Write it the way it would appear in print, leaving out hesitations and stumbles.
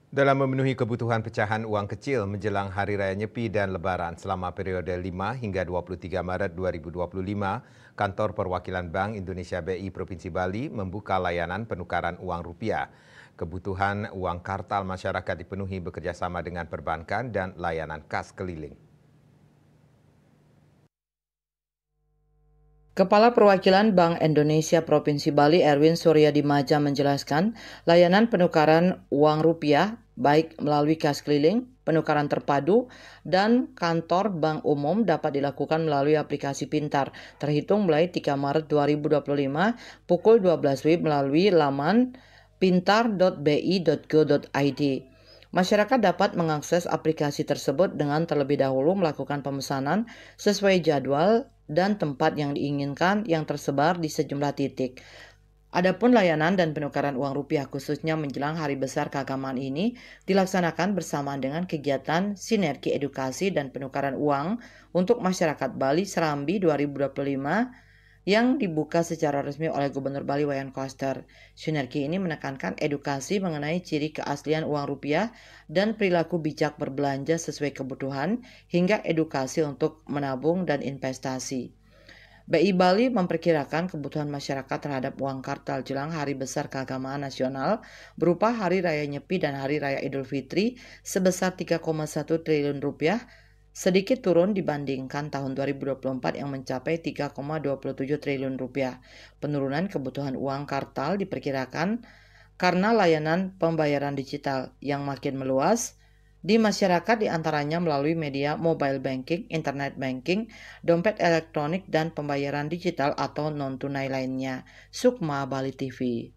Dalam memenuhi kebutuhan pecahan uang kecil menjelang Hari Raya Nyepi dan Lebaran selama periode 5 hingga 23 Maret 2025, Kantor Perwakilan Bank Indonesia BI Provinsi Bali membuka layanan penukaran uang rupiah. Kebutuhan uang kartal masyarakat dipenuhi bekerjasama dengan perbankan dan layanan kas keliling. Kepala Perwakilan Bank Indonesia Provinsi Bali Erwin Suryadimaja menjelaskan, layanan penukaran uang rupiah baik melalui kas keliling, penukaran terpadu, dan kantor bank umum dapat dilakukan melalui aplikasi pintar, terhitung mulai 3 Maret 2025 pukul 12 WIB melalui laman pintar.bi.go.id. Masyarakat dapat mengakses aplikasi tersebut dengan terlebih dahulu melakukan pemesanan sesuai jadwal dan tempat yang diinginkan yang tersebar di sejumlah titik. Adapun layanan dan penukaran uang rupiah khususnya menjelang Hari Besar Keagamaan ini dilaksanakan bersamaan dengan kegiatan Sinergi Edukasi dan Penukaran Uang untuk Masyarakat Bali Serambi 2025 yang dibuka secara resmi oleh Gubernur Bali Wayan Koster. Sinergi ini menekankan edukasi mengenai ciri keaslian uang rupiah dan perilaku bijak berbelanja sesuai kebutuhan hingga edukasi untuk menabung dan investasi. BI Bali memperkirakan kebutuhan masyarakat terhadap uang kartal jelang Hari Besar Keagamaan Nasional berupa Hari Raya Nyepi dan Hari Raya Idul Fitri sebesar 3,1 triliun rupiah, sedikit turun dibandingkan tahun 2024 yang mencapai 3,27 triliun rupiah. Penurunan kebutuhan uang kartal diperkirakan karena layanan pembayaran digital yang makin meluas di masyarakat diantaranya melalui media mobile banking, internet banking, dompet elektronik, dan pembayaran digital atau non-tunai lainnya. Sukma Bali TV.